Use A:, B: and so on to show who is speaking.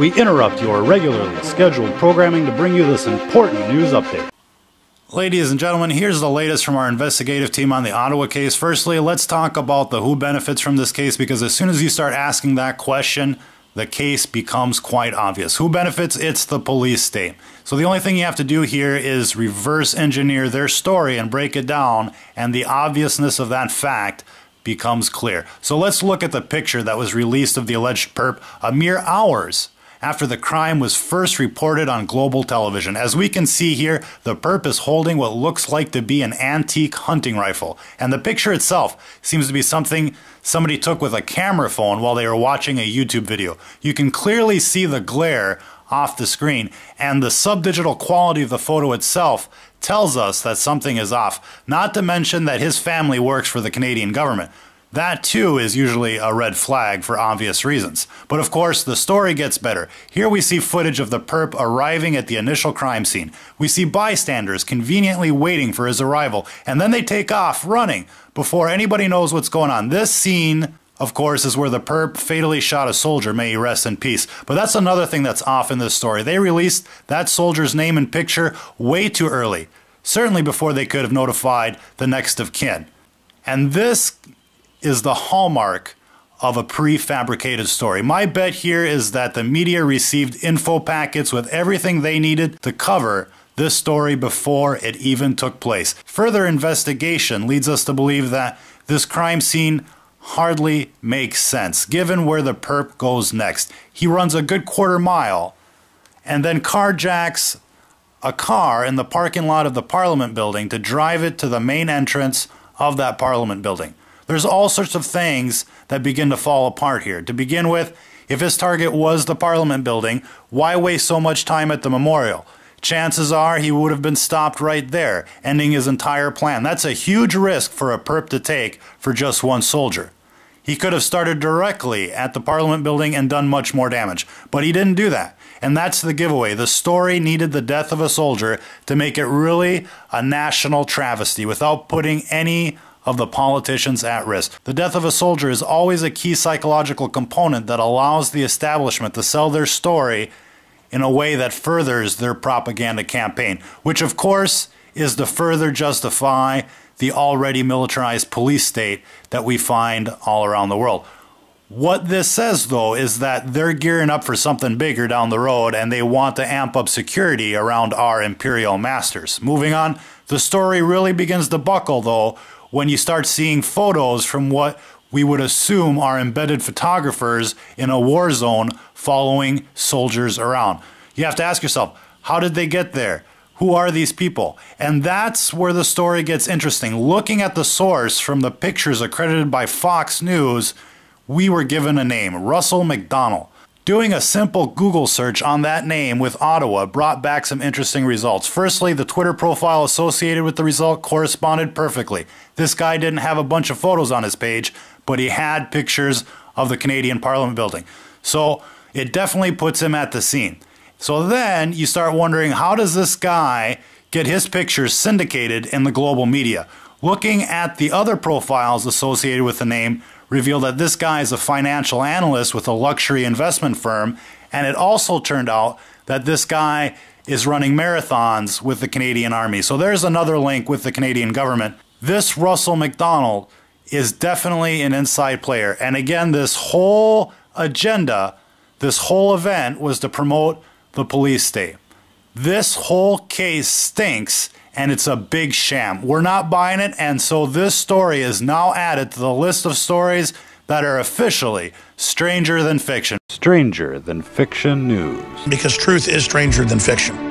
A: we interrupt your regularly scheduled programming to bring you this important news update. Ladies and gentlemen, here's the latest from our investigative team on the Ottawa case. Firstly, let's talk about the who benefits from this case, because as soon as you start asking that question, the case becomes quite obvious. Who benefits? It's the police state. So the only thing you have to do here is reverse engineer their story and break it down, and the obviousness of that fact becomes clear. So let's look at the picture that was released of the alleged perp a mere hours after the crime was first reported on global television. As we can see here, the perp is holding what looks like to be an antique hunting rifle. And the picture itself seems to be something somebody took with a camera phone while they were watching a YouTube video. You can clearly see the glare off the screen, and the subdigital quality of the photo itself tells us that something is off. Not to mention that his family works for the Canadian government. That too is usually a red flag for obvious reasons. But of course, the story gets better. Here we see footage of the perp arriving at the initial crime scene. We see bystanders conveniently waiting for his arrival, and then they take off running before anybody knows what's going on. This scene, of course, is where the perp fatally shot a soldier, may he rest in peace. But that's another thing that's off in this story. They released that soldier's name and picture way too early, certainly before they could have notified the next of kin. And this is the hallmark of a prefabricated story. My bet here is that the media received info packets with everything they needed to cover this story before it even took place. Further investigation leads us to believe that this crime scene hardly makes sense, given where the perp goes next. He runs a good quarter mile and then carjacks a car in the parking lot of the Parliament building to drive it to the main entrance of that Parliament building. There's all sorts of things that begin to fall apart here. To begin with, if his target was the Parliament building, why waste so much time at the memorial? Chances are he would have been stopped right there, ending his entire plan. That's a huge risk for a perp to take for just one soldier. He could have started directly at the Parliament building and done much more damage, but he didn't do that. And that's the giveaway. The story needed the death of a soldier to make it really a national travesty without putting any of the politicians at risk. The death of a soldier is always a key psychological component that allows the establishment to sell their story in a way that furthers their propaganda campaign, which of course is to further justify the already militarized police state that we find all around the world. What this says, though, is that they're gearing up for something bigger down the road, and they want to amp up security around our imperial masters. Moving on, the story really begins to buckle, though, when you start seeing photos from what we would assume are embedded photographers in a war zone following soldiers around. You have to ask yourself, how did they get there? Who are these people? And that's where the story gets interesting. Looking at the source from the pictures accredited by Fox News, we were given a name, Russell McDonald. Doing a simple Google search on that name with Ottawa brought back some interesting results. Firstly, the Twitter profile associated with the result corresponded perfectly. This guy didn't have a bunch of photos on his page, but he had pictures of the Canadian Parliament building. So it definitely puts him at the scene. So then you start wondering, how does this guy get his pictures syndicated in the global media? Looking at the other profiles associated with the name revealed that this guy is a financial analyst with a luxury investment firm, and it also turned out that this guy is running marathons with the Canadian Army. So there's another link with the Canadian government. This Russell McDonald is definitely an inside player. And again, this whole agenda, this whole event was to promote the police state. This whole case stinks, and it's a big sham. We're not buying it, and so this story is now added to the list of stories that are officially stranger than fiction. Stranger than fiction news.
B: Because truth is stranger than fiction.